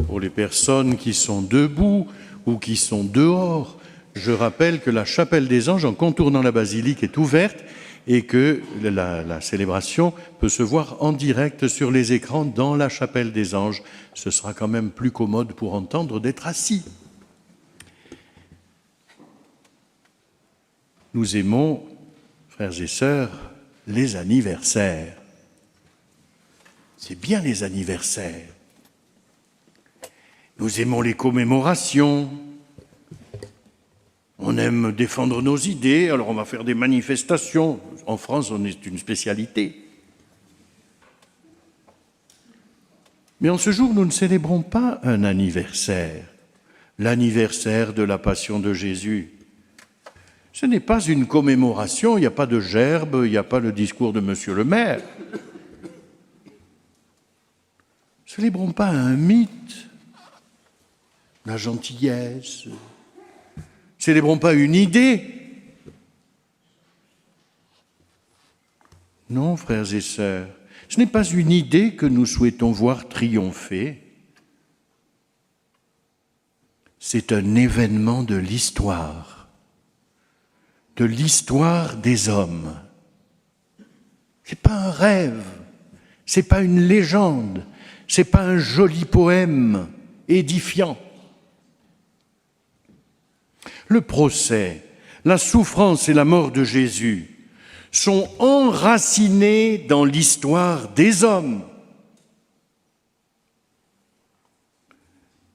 pour les personnes qui sont debout ou qui sont dehors, je rappelle que la chapelle des anges, en contournant la basilique, est ouverte et que la célébration peut se voir en direct sur les écrans dans la chapelle des anges. Ce sera quand même plus commode pour entendre d'être assis. Nous aimons, frères et sœurs, les anniversaires. C'est bien les anniversaires. Nous aimons les commémorations. On aime défendre nos idées, alors on va faire des manifestations. En France, c'est une spécialité. Mais en ce jour, nous ne célébrons pas un anniversaire, l'anniversaire de la Passion de Jésus. Ce n'est pas une commémoration, il n'y a pas de gerbe, il n'y a pas le discours de Monsieur le maire. Ne célébrons pas un mythe, la gentillesse. Ne célébrons pas une idée. Non, frères et sœurs, ce n'est pas une idée que nous souhaitons voir triompher. C'est un événement de l'histoire des hommes. Ce n'est pas un rêve, ce n'est pas une légende, ce n'est pas un joli poème édifiant. Le procès, la souffrance et la mort de Jésus sont enracinés dans l'histoire des hommes.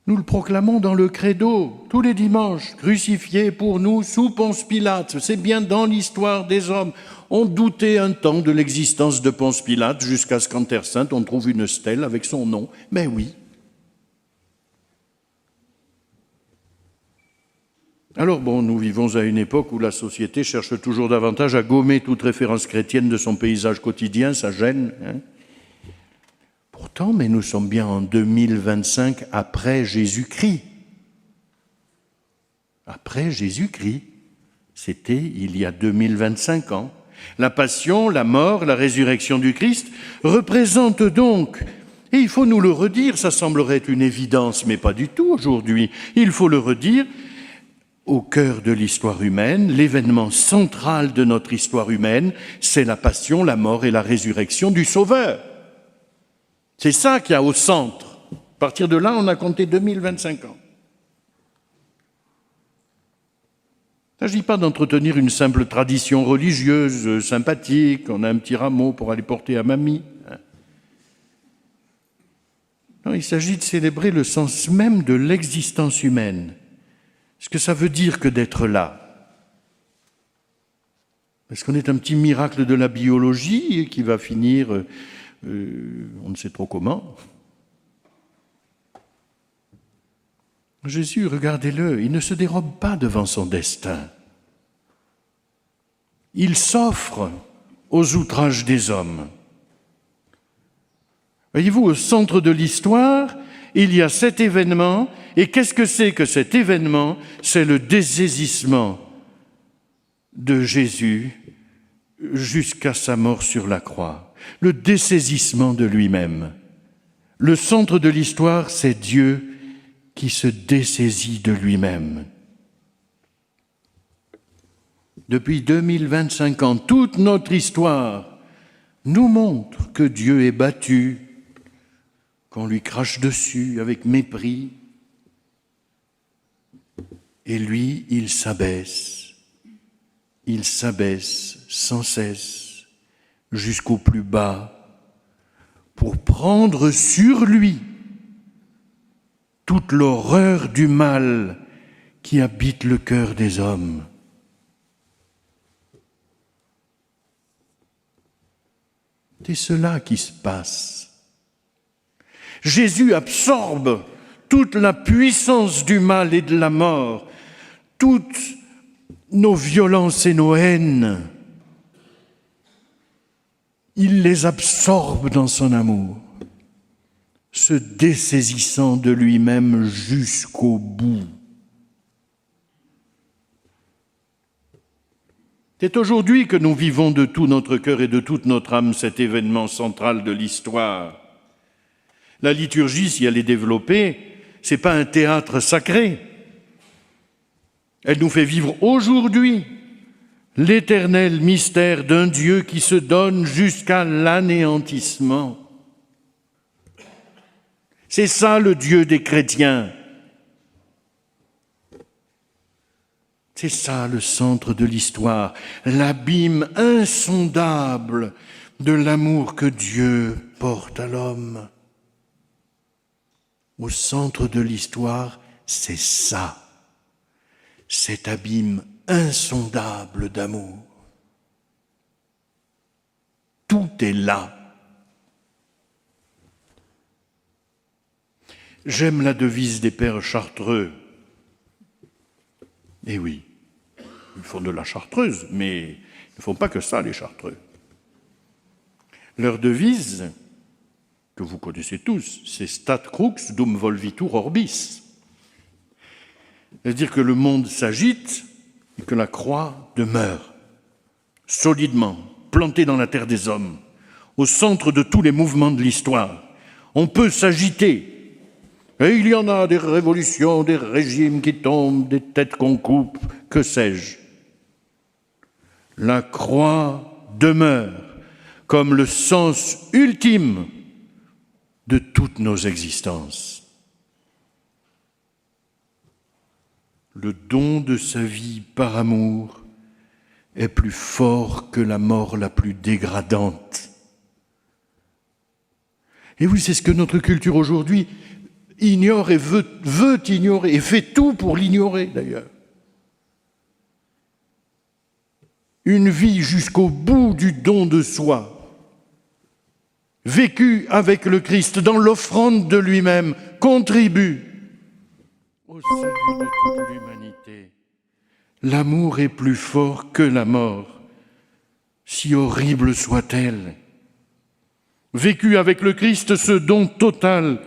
Nous le proclamons dans le credo, tous les dimanches, crucifié pour nous sous Ponce Pilate. C'est bien dans l'histoire des hommes. On doutait un temps de l'existence de Ponce Pilate jusqu'à ce qu'en Terre Sainte, on trouve une stèle avec son nom. Mais oui. Alors bon, nous vivons à une époque où la société cherche toujours davantage à gommer toute référence chrétienne de son paysage quotidien, ça gêne. Pourtant, mais nous sommes bien en 2025 après Jésus-Christ. Après Jésus-Christ, c'était il y a 2025 ans. La passion, la mort, la résurrection du Christ représentent donc, et il faut nous le redire, ça semblerait une évidence, mais pas du tout aujourd'hui, il faut le redire, au cœur de l'histoire humaine, l'événement central de notre histoire humaine, c'est la passion, la mort et la résurrection du Sauveur. C'est ça qu'il y a au centre. À partir de là, on a compté 2025 ans. Il ne s'agit pas d'entretenir une simple tradition religieuse sympathique, on a un petit rameau pour aller porter à mamie. Non, il s'agit de célébrer le sens même de l'existence humaine. Ce que ça veut dire que d'être là. Est-ce qu'on est un petit miracle de la biologie qui va finir, on ne sait trop comment? Jésus, regardez-le, il ne se dérobe pas devant son destin. Il s'offre aux outrages des hommes. Voyez-vous, au centre de l'histoire, il y a cet événement, et qu'est-ce que c'est que cet événement? C'est le dessaisissement de Jésus jusqu'à sa mort sur la croix, le dessaisissement de lui-même. Le centre de l'histoire, c'est Dieu qui se dessaisit de lui-même. Depuis 2025 ans, toute notre histoire nous montre que Dieu est battu, qu'on lui crache dessus avec mépris. Et lui, il s'abaisse sans cesse jusqu'au plus bas pour prendre sur lui toute l'horreur du mal qui habite le cœur des hommes. C'est cela qui se passe. Jésus absorbe toute la puissance du mal et de la mort, toutes nos violences et nos haines. Il les absorbe dans son amour, se dessaisissant de lui-même jusqu'au bout. C'est aujourd'hui que nous vivons de tout notre cœur et de toute notre âme cet événement central de l'histoire. La liturgie, si elle est développée, ce n'est pas un théâtre sacré. Elle nous fait vivre aujourd'hui l'éternel mystère d'un Dieu qui se donne jusqu'à l'anéantissement. C'est ça le Dieu des chrétiens. C'est ça le centre de l'histoire, l'abîme insondable de l'amour que Dieu porte à l'homme. Au centre de l'histoire, c'est ça, cet abîme insondable d'amour. Tout est là. J'aime la devise des pères chartreux. Eh oui, ils font de la chartreuse, mais ils ne font pas que ça, les chartreux. Leur devise, que vous connaissez tous, c'est « Stat crux dum volvitur orbis ». C'est-à-dire que le monde s'agite et que la croix demeure, solidement, plantée dans la terre des hommes, au centre de tous les mouvements de l'histoire. On peut s'agiter, et il y en a des révolutions, des régimes qui tombent, des têtes qu'on coupe, que sais-je. La croix demeure comme le sens ultime de toutes nos existences. Le don de sa vie par amour est plus fort que la mort la plus dégradante. Et oui, c'est ce que notre culture aujourd'hui ignore et veut ignorer, et fait tout pour l'ignorer d'ailleurs. Une vie jusqu'au bout du don de soi, vécue avec le Christ dans l'offrande de lui-même, contribue au salut de toute l'humanité. L'amour est plus fort que la mort, si horrible soit-elle. Vécu avec le Christ, ce don total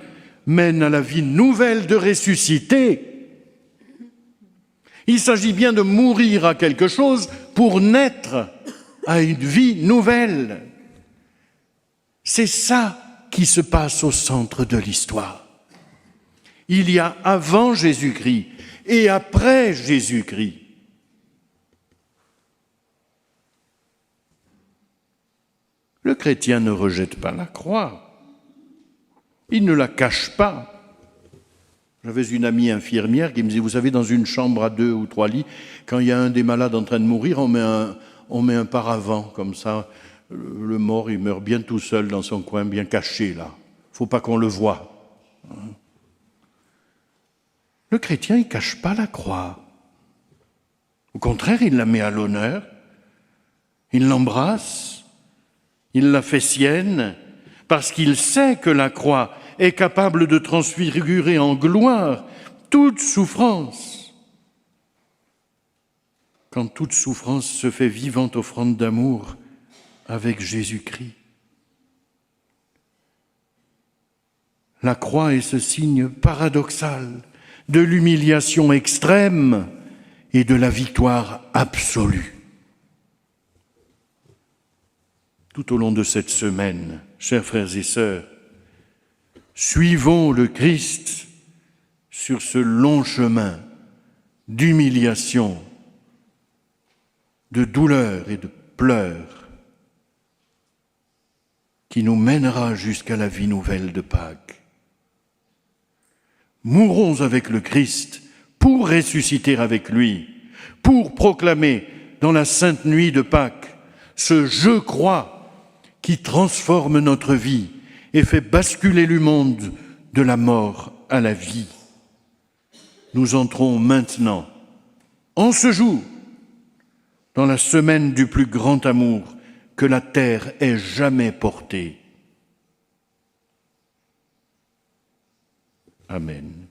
mène à la vie nouvelle de ressusciter. Il s'agit bien de mourir à quelque chose pour naître à une vie nouvelle. C'est ça qui se passe au centre de l'histoire. Il y a avant Jésus-Christ et après Jésus-Christ. Le chrétien ne rejette pas la croix. Il ne la cache pas. J'avais une amie infirmière qui me disait, vous savez, dans une chambre à 2 ou 3 lits, quand il y a un des malades en train de mourir, on met un paravent, comme ça, le mort, il meurt bien tout seul dans son coin, bien caché, là. Il ne faut pas qu'on le voie. Le chrétien, il ne cache pas la croix. Au contraire, il la met à l'honneur, il l'embrasse, il la fait sienne, parce qu'il sait que la croix est capable de transfigurer en gloire toute souffrance. Quand toute souffrance se fait vivante offrande d'amour avec Jésus-Christ. La croix est ce signe paradoxal de l'humiliation extrême et de la victoire absolue. Tout au long de cette semaine, chers frères et sœurs, suivons le Christ sur ce long chemin d'humiliation, de douleur et de pleurs qui nous mènera jusqu'à la vie nouvelle de Pâques. Mourons avec le Christ pour ressusciter avec lui, pour proclamer dans la sainte nuit de Pâques ce « je crois » qui transforme notre vie et fait basculer le monde de la mort à la vie. Nous entrons maintenant, en ce jour, dans la semaine du plus grand amour que la terre ait jamais porté. Amen.